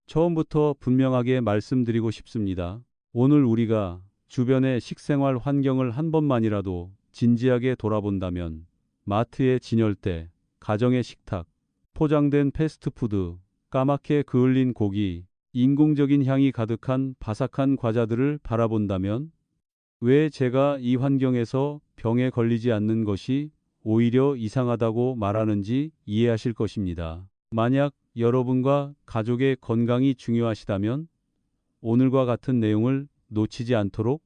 처음부터 분명하게 말씀드리고 싶습니다. 오늘 우리가 주변의 식생활 환경을 한 번만이라도 진지하게 돌아본다면 마트의 진열대, 가정의 식탁, 포장된 패스트푸드, 까맣게 그을린 고기, 인공적인 향이 가득한 바삭한 과자들을 바라본다면 왜 제가 이 환경에서 병에 걸리지 않는 것이 오히려 이상하다고 말하는지 이해하실 것입니다. 만약 여러분과 가족의 건강이 중요하시다면 오늘과 같은 내용을 놓치지 않도록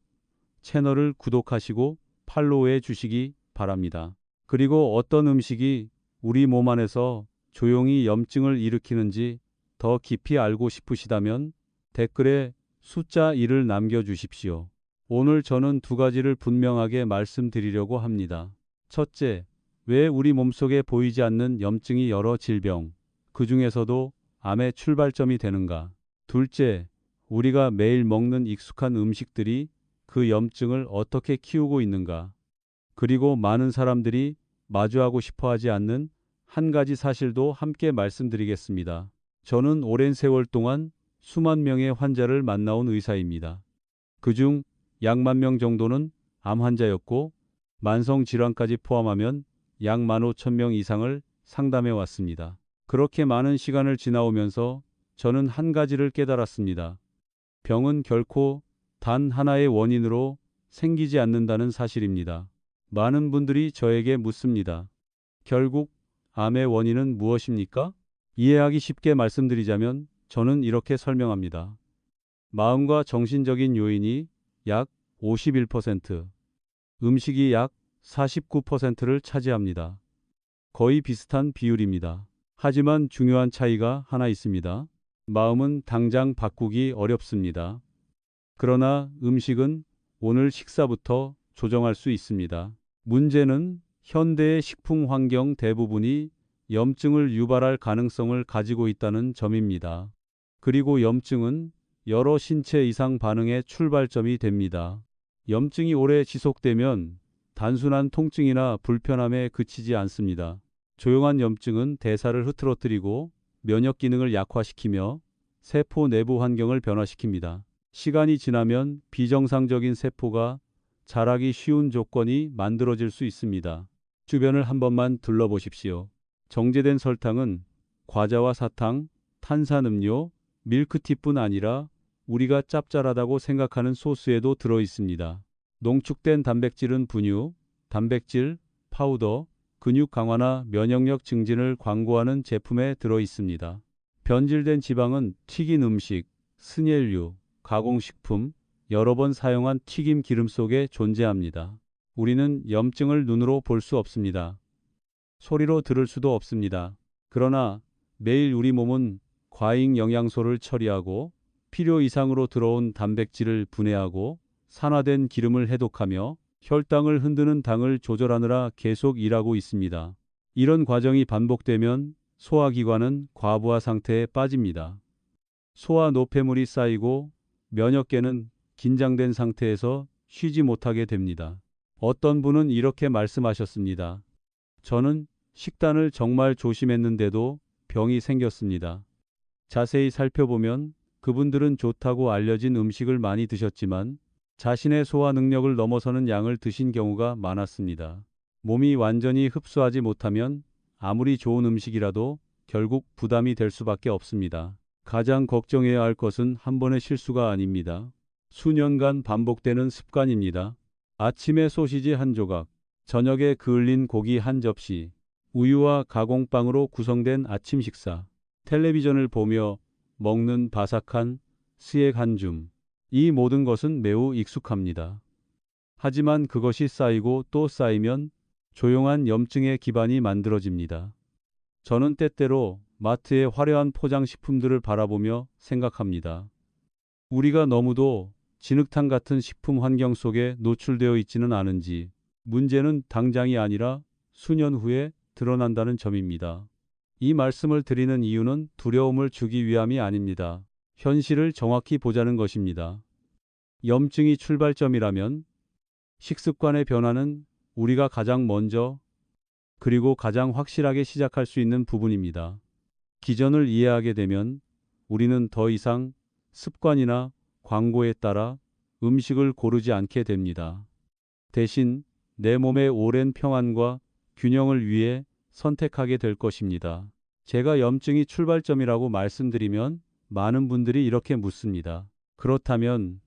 채널을 구독하시고 팔로우해 주시기 바랍니다. 그리고 어떤 음식이 우리 몸 안에서 조용히 염증을 일으키는지 더 깊이 알고 싶으시다면 댓글에 숫자 1을 남겨주십시오. 오늘 저는 두 가지를 분명하게 말씀드리려고 합니다. 첫째, 왜 우리 몸속에 보이지 않는 염증이 여러 질병, 그 중에서도 암의 출발점이 되는가? 둘째, 우리가 매일 먹는 익숙한 음식들이 그 염증을 어떻게 키우고 있는가? 그리고 많은 사람들이 마주하고 싶어 하지 않는 한 가지 사실도 함께 말씀드리겠습니다. 저는 오랜 세월 동안 수만 명의 환자를 만나온 의사입니다. 그중 약 10,000명 정도는 암 환자였고 만성 질환까지 포함하면 약 15,000명 이상을 상담해 왔습니다. 그렇게 많은 시간을 지나오면서 저는 한 가지를 깨달았습니다. 병은 결코 단 하나의 원인으로 생기지 않는다는 사실입니다. 많은 분들이 저에게 묻습니다. 결국 암의 원인은 무엇입니까? 이해하기 쉽게 말씀드리자면 저는 이렇게 설명합니다. 마음과 정신적인 요인이 약 51%, 음식이 약 49%를 차지합니다. 거의 비슷한 비율입니다. 하지만 중요한 차이가 하나 있습니다. 마음은 당장 바꾸기 어렵습니다. 그러나 음식은 오늘 식사부터 조정할 수 있습니다. 문제는 현대의 식품 환경 대부분이 염증을 유발할 가능성을 가지고 있다는 점입니다. 그리고 염증은 여러 신체 이상 반응의 출발점이 됩니다. 염증이 오래 지속되면 단순한 통증이나 불편함에 그치지 않습니다. 조용한 염증은 대사를 흐트러뜨리고 면역 기능을 약화시키며 세포 내부 환경을 변화시킵니다. 시간이 지나면 비정상적인 세포가 자라기 쉬운 조건이 만들어질 수 있습니다. 주변을 한 번만 둘러보십시오. 정제된 설탕은 과자와 사탕, 탄산음료, 밀크티뿐 아니라 우리가 짭짤하다고 생각하는 소스에도 들어 있습니다. 농축된 단백질은 분유, 단백질, 파우더, 근육 강화나 면역력 증진을 광고하는 제품에 들어 있습니다. 변질된 지방은 튀긴 음식, 스낵류, 가공식품, 여러 번 사용한 튀김 기름 속에 존재합니다. 우리는 염증을 눈으로 볼 수 없습니다. 소리로 들을 수도 없습니다. 그러나 매일 우리 몸은 과잉 영양소를 처리하고 필요 이상으로 들어온 단백질을 분해하고 산화된 기름을 해독하며 혈당을 흔드는 당을 조절하느라 계속 일하고 있습니다. 이런 과정이 반복되면 소화기관은 과부하 상태에 빠집니다. 소화 노폐물이 쌓이고 면역계는 긴장된 상태에서 쉬지 못하게 됩니다. 어떤 분은 이렇게 말씀하셨습니다. 저는 식단을 정말 조심했는데도 병이 생겼습니다. 자세히 살펴보면 그분들은 좋다고 알려진 음식을 많이 드셨지만 자신의 소화 능력을 넘어서는 양을 드신 경우가 많았습니다. 몸이 완전히 흡수하지 못하면 아무리 좋은 음식이라도 결국 부담이 될 수밖에 없습니다. 가장 걱정해야 할 것은 한 번의 실수가 아닙니다. 수년간 반복되는 습관입니다. 아침에 소시지 한 조각, 저녁에 그을린 고기 한 접시, 우유와 가공빵으로 구성된 아침 식사, 텔레비전을 보며 먹는 바삭한 스낵 한 줌. 이 모든 것은 매우 익숙합니다. 하지만 그것이 쌓이고 또 쌓이면 조용한 염증의 기반이 만들어집니다. 저는 때때로 마트의 화려한 포장식품들을 바라보며 생각합니다. 우리가 너무도 진흙탕 같은 식품 환경 속에 노출되어 있지는 않은지, 문제는 당장이 아니라 수년 후에 드러난다는 점입니다. 이 말씀을 드리는 이유는 두려움을 주기 위함이 아닙니다. 현실을 정확히 보자는 것입니다. 염증이 출발점이라면 식습관의 변화는 우리가 가장 먼저 그리고 가장 확실하게 시작할 수 있는 부분입니다. 기전을 이해하게 되면 우리는 더 이상 습관이나 광고에 따라 음식을 고르지 않게 됩니다. 대신 내 몸의 오랜 평안과 균형을 위해 선택하게 될 것입니다. 제가 염증이 출발점이라고 말씀드리면 많은 분들이 이렇게 묻습니다. 그렇다면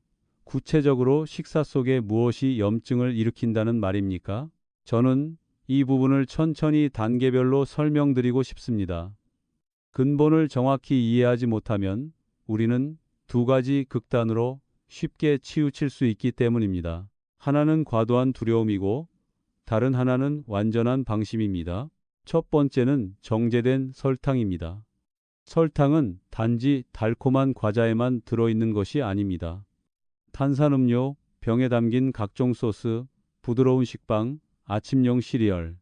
구체적으로 식사 속에 무엇이 염증을 일으킨다는 말입니까? 저는 이 부분을 천천히 단계별로 설명드리고 싶습니다. 근본을 정확히 이해하지 못하면 우리는 두 가지 극단으로 쉽게 치우칠 수 있기 때문입니다. 하나는 과도한 두려움이고 다른 하나는 완전한 방심입니다. 첫 번째는 정제된 설탕입니다. 설탕은 단지 달콤한 과자에만 들어있는 것이 아닙니다. 탄산음료, 병에 담긴 각종 소스, 부드러운 식빵, 아침용 시리얼,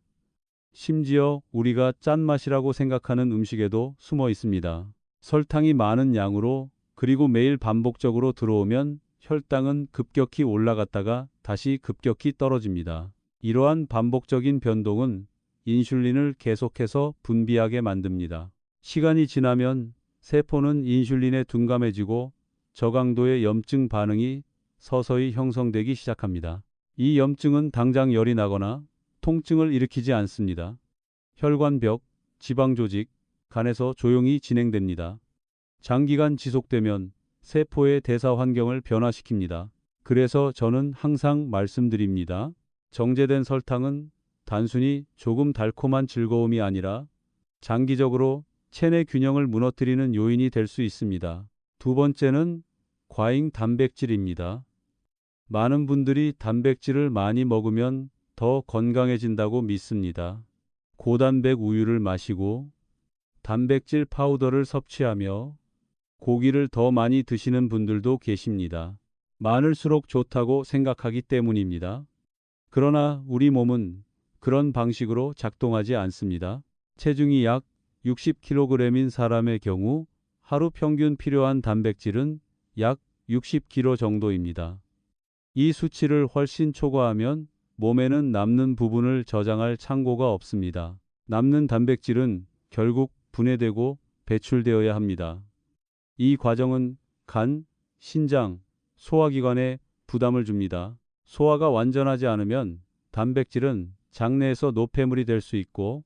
심지어 우리가 짠맛이라고 생각하는 음식에도 숨어 있습니다. 설탕이 많은 양으로 그리고 매일 반복적으로 들어오면 혈당은 급격히 올라갔다가 다시 급격히 떨어집니다. 이러한 반복적인 변동은 인슐린을 계속해서 분비하게 만듭니다. 시간이 지나면 세포는 인슐린에 둔감해지고 저강도의 염증 반응이 서서히 형성되기 시작합니다. 이 염증은 당장 열이 나거나 통증을 일으키지 않습니다. 혈관벽, 지방조직, 간에서 조용히 진행됩니다. 장기간 지속되면 세포의 대사 환경을 변화시킵니다. 그래서 저는 항상 말씀드립니다. 정제된 설탕은 단순히 조금 달콤한 즐거움이 아니라 장기적으로 체내 균형을 무너뜨리는 요인이 될 수 있습니다. 두 번째는 과잉 단백질입니다. 많은 분들이 단백질을 많이 먹으면 더 건강해진다고 믿습니다. 고단백 우유를 마시고 단백질 파우더를 섭취하며 고기를 더 많이 드시는 분들도 계십니다. 많을수록 좋다고 생각하기 때문입니다. 그러나 우리 몸은 그런 방식으로 작동하지 않습니다. 체중이 약 60kg인 사람의 경우 하루 평균 필요한 단백질은 약 60kg 정도입니다. 이 수치를 훨씬 초과하면 몸에는 남는 부분을 저장할 창고가 없습니다. 남는 단백질은 결국 분해되고 배출되어야 합니다. 이 과정은 간, 신장, 소화기관에 부담을 줍니다. 소화가 완전하지 않으면 단백질은 장내에서 노폐물이 될 수 있고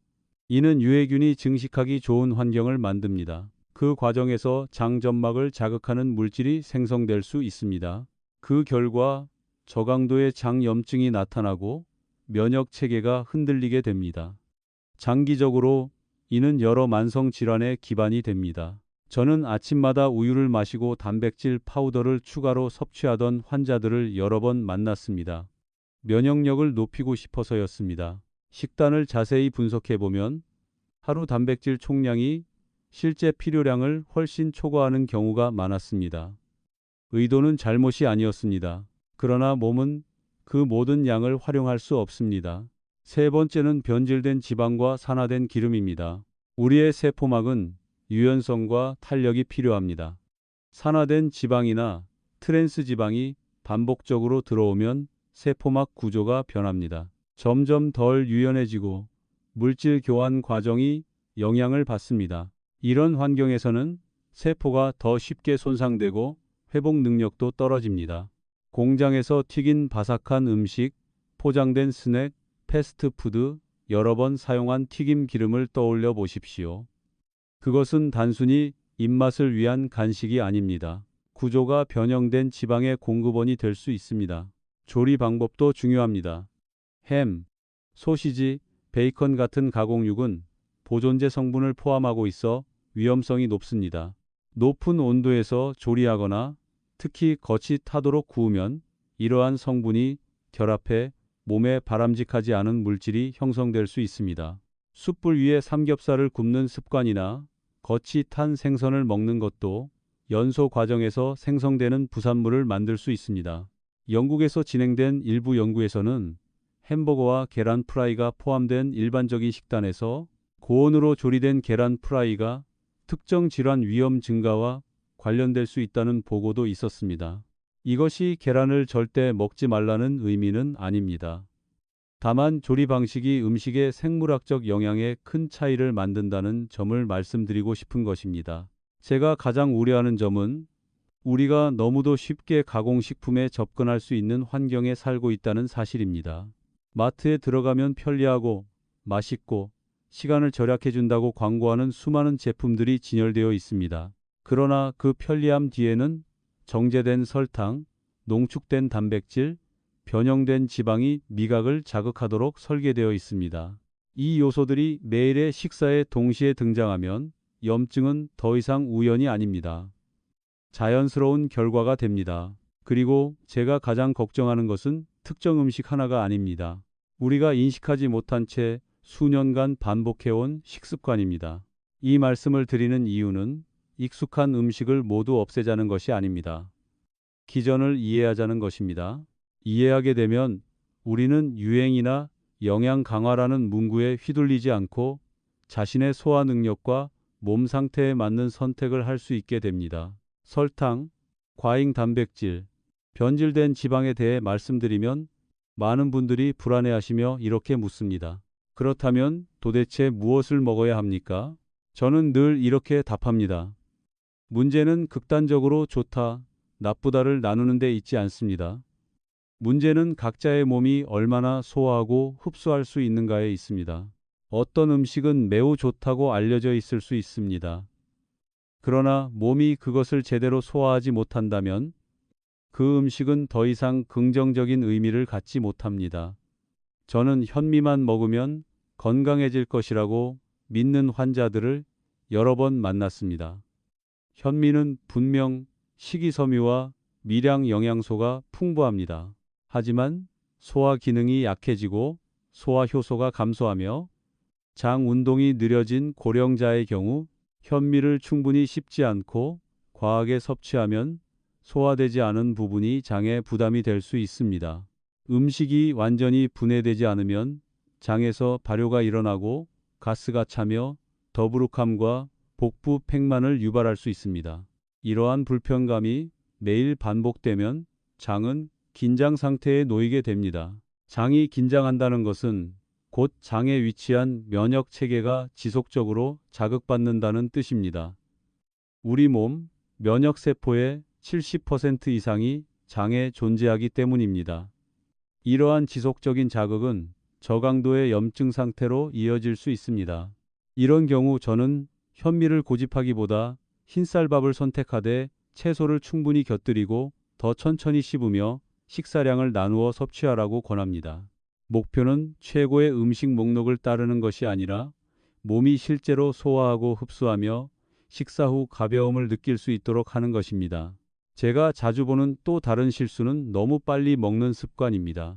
이는 유해균이 증식하기 좋은 환경을 만듭니다. 그 과정에서 장점막을 자극하는 물질이 생성될 수 있습니다. 그 결과 저강도의 장염증이 나타나고 면역 체계가 흔들리게 됩니다. 장기적으로 이는 여러 만성 질환의 기반이 됩니다. 저는 아침마다 우유를 마시고 단백질 파우더를 추가로 섭취하던 환자들을 여러 번 만났습니다. 면역력을 높이고 싶어서였습니다. 식단을 자세히 분석해 보면 하루 단백질 총량이 실제 필요량을 훨씬 초과하는 경우가 많았습니다. 의도는 잘못이 아니었습니다. 그러나 몸은 그 모든 양을 활용할 수 없습니다. 세 번째는 변질된 지방과 산화된 기름입니다. 우리의 세포막은 유연성과 탄력이 필요합니다. 산화된 지방이나 트랜스 지방이 반복적으로 들어오면 세포막 구조가 변합니다. 점점 덜 유연해지고 물질 교환 과정이 영향을 받습니다. 이런 환경에서는 세포가 더 쉽게 손상되고 회복 능력도 떨어집니다. 공장에서 튀긴 바삭한 음식, 포장된 스낵, 패스트푸드, 여러 번 사용한 튀김 기름을 떠올려 보십시오. 그것은 단순히 입맛을 위한 간식이 아닙니다. 구조가 변형된 지방의 공급원이 될 수 있습니다. 조리 방법도 중요합니다. 햄, 소시지, 베이컨 같은 가공육은 보존제 성분을 포함하고 있어 위험성이 높습니다. 높은 온도에서 조리하거나 특히 겉이 타도록 구우면 이러한 성분이 결합해 몸에 바람직하지 않은 물질이 형성될 수 있습니다. 숯불 위에 삼겹살을 굽는 습관이나 겉이 탄 생선을 먹는 것도 연소 과정에서 생성되는 부산물을 만들 수 있습니다. 영국에서 진행된 일부 연구에서는 햄버거와 계란 프라이가 포함된 일반적인 식단에서 고온으로 조리된 계란 프라이가 특정 질환 위험 증가와 관련될 수 있다는 보고도 있었습니다. 이것이 계란을 절대 먹지 말라는 의미는 아닙니다. 다만 조리 방식이 음식의 생물학적 영향에 큰 차이를 만든다는 점을 말씀드리고 싶은 것입니다. 제가 가장 우려하는 점은 우리가 너무도 쉽게 가공식품에 접근할 수 있는 환경에 살고 있다는 사실입니다. 마트에 들어가면 편리하고 맛있고 시간을 절약해 준다고 광고하는 수많은 제품들이 진열되어 있습니다. 그러나 그 편리함 뒤에는 정제된 설탕, 농축된 단백질, 변형된 지방이 미각을 자극하도록 설계되어 있습니다. 이 요소들이 매일의 식사에 동시에 등장하면 염증은 더 이상 우연이 아닙니다. 자연스러운 결과가 됩니다. 그리고 제가 가장 걱정하는 것은 특정 음식 하나가 아닙니다. 우리가 인식하지 못한 채 수년간 반복해온 식습관입니다. 이 말씀을 드리는 이유는 익숙한 음식을 모두 없애자는 것이 아닙니다. 기전을 이해하자는 것입니다. 이해하게 되면 우리는 유행이나 영양 강화라는 문구에 휘둘리지 않고 자신의 소화 능력과 몸 상태에 맞는 선택을 할 수 있게 됩니다. 설탕, 과잉 단백질, 변질된 지방에 대해 말씀드리면 많은 분들이 불안해하시며 이렇게 묻습니다. 그렇다면 도대체 무엇을 먹어야 합니까? 저는 늘 이렇게 답합니다. 문제는 극단적으로 좋다, 나쁘다를 나누는 데 있지 않습니다. 문제는 각자의 몸이 얼마나 소화하고 흡수할 수 있는가에 있습니다. 어떤 음식은 매우 좋다고 알려져 있을 수 있습니다. 그러나 몸이 그것을 제대로 소화하지 못한다면 그 음식은 더 이상 긍정적인 의미를 갖지 못합니다. 저는 현미만 먹으면 건강해질 것이라고 믿는 환자들을 여러 번 만났습니다. 현미는 분명 식이섬유와 미량 영양소가 풍부합니다. 하지만 소화 기능이 약해지고 소화 효소가 감소하며 장 운동이 느려진 고령자의 경우 현미를 충분히 씹지 않고 과하게 섭취하면 소화되지 않은 부분이 장에 부담이 될 수 있습니다. 음식이 완전히 분해되지 않으면 장에서 발효가 일어나고 가스가 차며 더부룩함과 복부 팽만을 유발할 수 있습니다. 이러한 불편감이 매일 반복되면 장은 긴장 상태에 놓이게 됩니다. 장이 긴장한다는 것은 곧 장에 위치한 면역 체계가 지속적으로 자극받는다는 뜻입니다. 우리 몸 면역 세포의 70% 이상이 장에 존재하기 때문입니다. 이러한 지속적인 자극은 저강도의 염증 상태로 이어질 수 있습니다. 이런 경우 저는 현미를 고집하기보다 흰쌀밥을 선택하되 채소를 충분히 곁들이고 더 천천히 씹으며 식사량을 나누어 섭취하라고 권합니다. 목표는 최고의 음식 목록을 따르는 것이 아니라 몸이 실제로 소화하고 흡수하며 식사 후 가벼움을 느낄 수 있도록 하는 것입니다. 제가 자주 보는 또 다른 실수는 너무 빨리 먹는 습관입니다.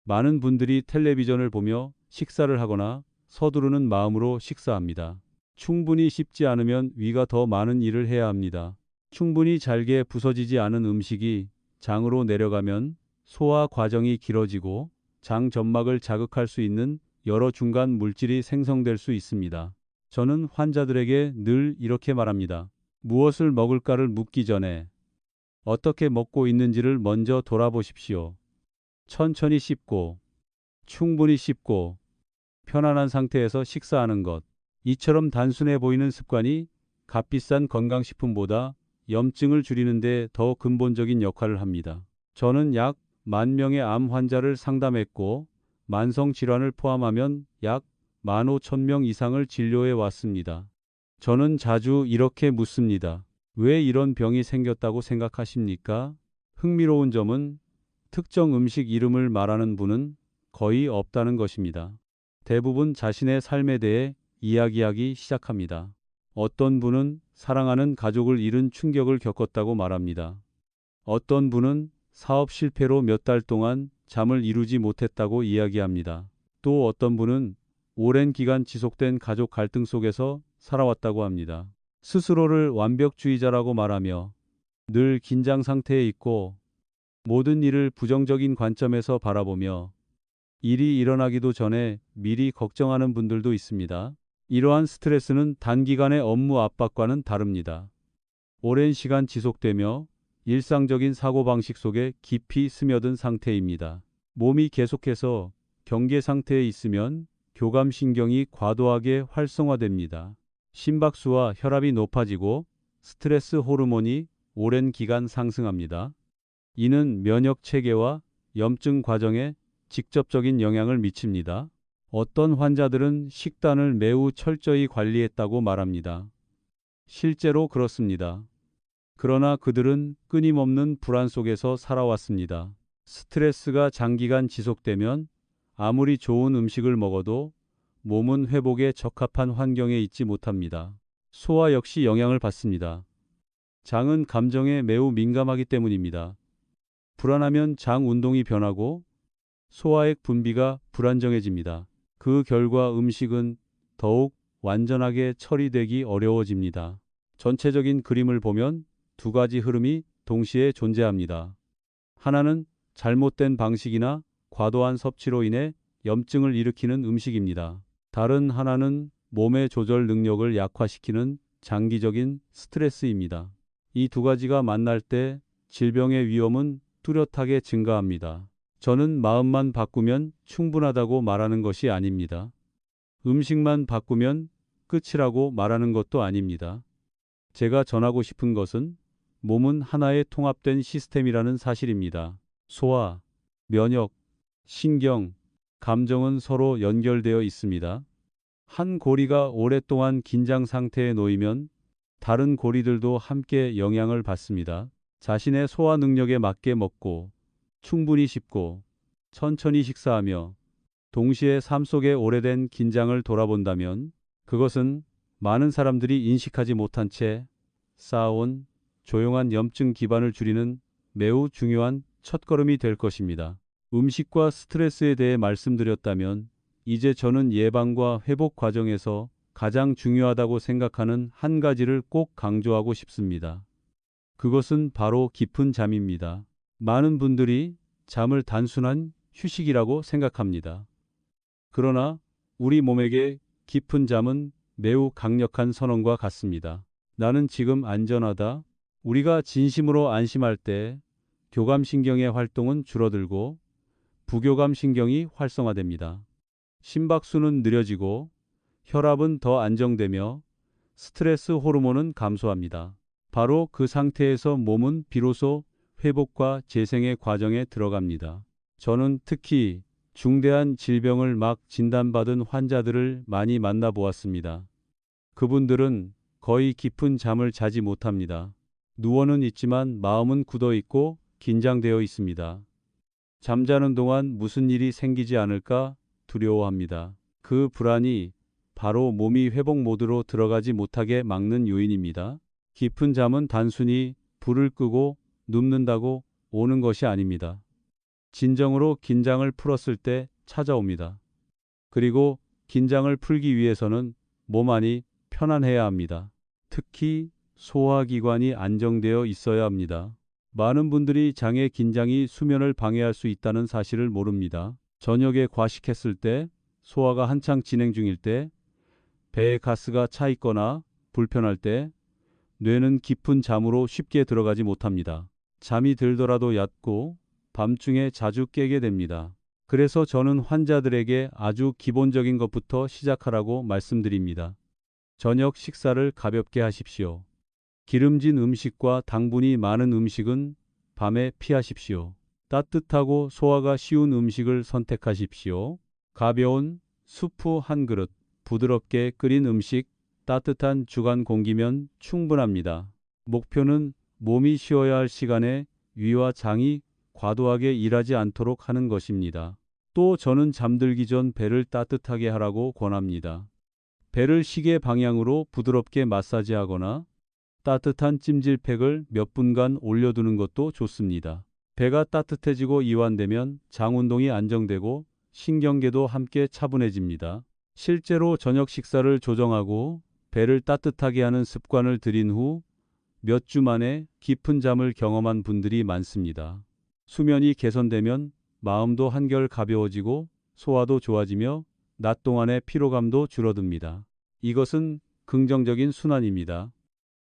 많은 분들이 텔레비전을 보며 식사를 하거나 서두르는 마음으로 식사합니다. 충분히 씹지 않으면 위가 더 많은 일을 해야 합니다. 충분히 잘게 부서지지 않은 음식이 장으로 내려가면 소화 과정이 길어지고 장 점막을 자극할 수 있는 여러 중간 물질이 생성될 수 있습니다. 저는 환자들에게 늘 이렇게 말합니다. 무엇을 먹을까를 묻기 전에 어떻게 먹고 있는지를 먼저 돌아보십시오. 천천히 씹고, 충분히 씹고, 편안한 상태에서 식사하는 것. 이처럼 단순해 보이는 습관이 값비싼 건강식품보다 염증을 줄이는 데 더 근본적인 역할을 합니다. 저는 약 10,000명의 암 환자를 상담했고 만성 질환을 포함하면 약 15,000명 이상을 진료해 왔습니다. 저는 자주 이렇게 묻습니다. 왜 이런 병이 생겼다고 생각하십니까? 흥미로운 점은 특정 음식 이름을 말하는 분은 거의 없다는 것입니다. 대부분 자신의 삶에 대해 이야기하기 시작합니다. 어떤 분은 사랑하는 가족을 잃은 충격을 겪었다고 말합니다. 어떤 분은 사업 실패로 몇 달 동안 잠을 이루지 못했다고 이야기합니다. 또 어떤 분은 오랜 기간 지속된 가족 갈등 속에서 살아왔다고 합니다. 스스로를 완벽주의자라고 말하며 늘 긴장 상태에 있고 모든 일을 부정적인 관점에서 바라보며 일이 일어나기도 전에 미리 걱정하는 분들도 있습니다. 이러한 스트레스는 단기간의 업무 압박과는 다릅니다. 오랜 시간 지속되며 일상적인 사고방식 속에 깊이 스며든 상태입니다. 몸이 계속해서 경계 상태에 있으면 교감신경이 과도하게 활성화됩니다. 심박수와 혈압이 높아지고 스트레스 호르몬이 오랜 기간 상승합니다. 이는 면역 체계와 염증 과정에 직접적인 영향을 미칩니다. 어떤 환자들은 식단을 매우 철저히 관리했다고 말합니다. 실제로 그렇습니다. 그러나 그들은 끊임없는 불안 속에서 살아왔습니다. 스트레스가 장기간 지속되면 아무리 좋은 음식을 먹어도 몸은 회복에 적합한 환경에 있지 못합니다. 소화 역시 영향을 받습니다. 장은 감정에 매우 민감하기 때문입니다. 불안하면 장 운동이 변하고 소화액 분비가 불안정해집니다. 그 결과 음식은 더욱 완전하게 처리되기 어려워집니다. 전체적인 그림을 보면 두 가지 흐름이 동시에 존재합니다. 하나는 잘못된 방식이나 과도한 섭취로 인해 염증을 일으키는 음식입니다. 다른 하나는 몸의 조절 능력을 약화시키는 장기적인 스트레스입니다. 이 두 가지가 만날 때 질병의 위험은 뚜렷하게 증가합니다. 저는 마음만 바꾸면 충분하다고 말하는 것이 아닙니다. 음식만 바꾸면 끝이라고 말하는 것도 아닙니다. 제가 전하고 싶은 것은 몸은 하나의 통합된 시스템이라는 사실입니다. 소화, 면역, 신경, 감정은 서로 연결되어 있습니다. 한 고리가 오랫동안 긴장 상태에 놓이면 다른 고리들도 함께 영향을 받습니다. 자신의 소화 능력에 맞게 먹고 충분히 씹고 천천히 식사하며 동시에 삶 속의 오래된 긴장을 돌아본다면 그것은 많은 사람들이 인식하지 못한 채 쌓아온 조용한 염증 기반을 줄이는 매우 중요한 첫걸음이 될 것입니다. 음식과 스트레스에 대해 말씀드렸다면 이제 저는 예방과 회복 과정에서 가장 중요하다고 생각하는 한 가지를 꼭 강조하고 싶습니다. 그것은 바로 깊은 잠입니다. 많은 분들이 잠을 단순한 휴식이라고 생각합니다. 그러나 우리 몸에게 깊은 잠은 매우 강력한 선언과 같습니다. 나는 지금 안전하다. 우리가 진심으로 안심할 때 교감신경의 활동은 줄어들고 부교감신경이 활성화됩니다. 심박수는 느려지고 혈압은 더 안정되며 스트레스 호르몬은 감소합니다. 바로 그 상태에서 몸은 비로소 회복과 재생의 과정에 들어갑니다. 저는 특히 중대한 질병을 막 진단받은 환자들을 많이 만나보았습니다. 그분들은 거의 깊은 잠을 자지 못합니다. 누워는 있지만 마음은 굳어 있고 긴장되어 있습니다. 잠자는 동안 무슨 일이 생기지 않을까 두려워합니다. 그 불안이 바로 몸이 회복 모드로 들어가지 못하게 막는 요인입니다. 깊은 잠은 단순히 불을 끄고 눕는다고 오는 것이 아닙니다. 진정으로 긴장을 풀었을 때 찾아옵니다. 그리고 긴장을 풀기 위해서는 몸 안이 편안해야 합니다. 특히 소화기관이 안정되어 있어야 합니다. 많은 분들이 장의 긴장이 수면을 방해할 수 있다는 사실을 모릅니다. 저녁에 과식했을 때, 소화가 한창 진행 중일 때, 배에 가스가 차 있거나 불편할 때, 뇌는 깊은 잠으로 쉽게 들어가지 못합니다. 잠이 들더라도 얕고 밤중에 자주 깨게 됩니다. 그래서 저는 환자들에게 아주 기본적인 것부터 시작하라고 말씀드립니다. 저녁 식사를 가볍게 하십시오. 기름진 음식과 당분이 많은 음식은 밤에 피하십시오. 따뜻하고 소화가 쉬운 음식을 선택하십시오. 가벼운 수프 한 그릇, 부드럽게 끓인 음식, 따뜻한 주간 공기면 충분합니다. 목표는 몸이 쉬어야 할 시간에 위와 장이 과도하게 일하지 않도록 하는 것입니다. 또 저는 잠들기 전 배를 따뜻하게 하라고 권합니다. 배를 시계 방향으로 부드럽게 마사지하거나 따뜻한 찜질팩을 몇 분간 올려두는 것도 좋습니다. 배가 따뜻해지고 이완되면 장 운동이 안정되고 신경계도 함께 차분해집니다. 실제로 저녁 식사를 조정하고 배를 따뜻하게 하는 습관을 들인 후 몇 주 만에 깊은 잠을 경험한 분들이 많습니다. 수면이 개선되면 마음도 한결 가벼워지고 소화도 좋아지며 낮 동안의 피로감도 줄어듭니다. 이것은 긍정적인 순환입니다.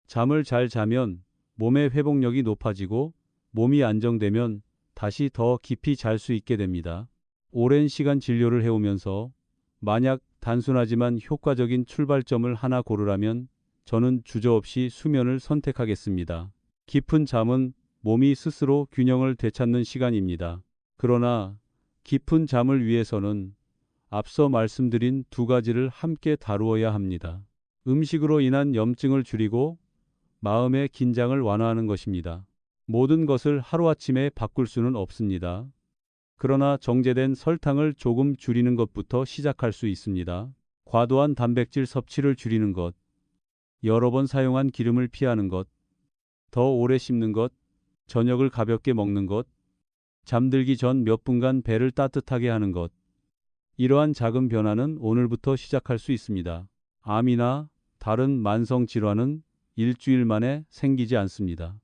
잠을 잘 자면 몸의 회복력이 높아지고 몸이 안정되면 다시 더 깊이 잘 수 있게 됩니다. 오랜 시간 진료를 해오면서 만약 단순하지만 효과적인 출발점을 하나 고르라면 저는 주저없이 수면을 선택하겠습니다. 깊은 잠은 몸이 스스로 균형을 되찾는 시간입니다. 그러나 깊은 잠을 위해서는 앞서 말씀드린 두 가지를 함께 다루어야 합니다. 음식으로 인한 염증을 줄이고 마음의 긴장을 완화하는 것입니다. 모든 것을 하루아침에 바꿀 수는 없습니다. 그러나 정제된 설탕을 조금 줄이는 것부터 시작할 수 있습니다. 과도한 단백질 섭취를 줄이는 것, 여러 번 사용한 기름을 피하는 것, 더 오래 씹는 것, 저녁을 가볍게 먹는 것, 잠들기 전 몇 분간 배를 따뜻하게 하는 것. 이러한 작은 변화는 오늘부터 시작할 수 있습니다. 암이나 다른 만성 질환은 일주일 만에 생기지 않습니다.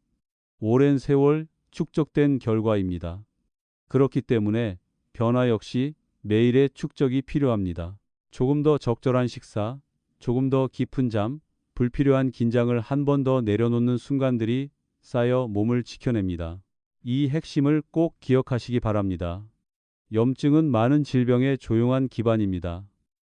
오랜 세월 축적된 결과입니다. 그렇기 때문에 변화 역시 매일의 축적이 필요합니다. 조금 더 적절한 식사, 조금 더 깊은 잠, 불필요한 긴장을 한 번 더 내려놓는 순간들이 쌓여 몸을 지켜냅니다. 이 핵심을 꼭 기억하시기 바랍니다. 염증은 많은 질병의 조용한 기반입니다.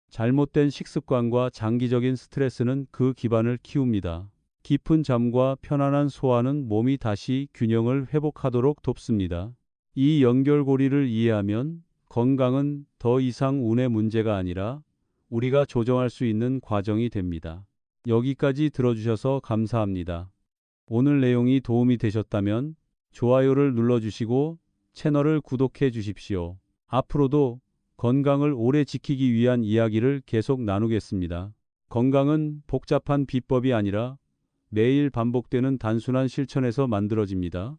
잘못된 식습관과 장기적인 스트레스는 그 기반을 키웁니다. 깊은 잠과 편안한 소화는 몸이 다시 균형을 회복하도록 돕습니다. 이 연결고리를 이해하면 건강은 더 이상 운의 문제가 아니라 우리가 조정할 수 있는 과정이 됩니다. 여기까지 들어주셔서 감사합니다. 오늘 내용이 도움이 되셨다면 좋아요를 눌러주시고 채널을 구독해 주십시오. 앞으로도 건강을 오래 지키기 위한 이야기를 계속 나누겠습니다. 건강은 복잡한 비법이 아니라 매일 반복되는 단순한 실천에서 만들어집니다.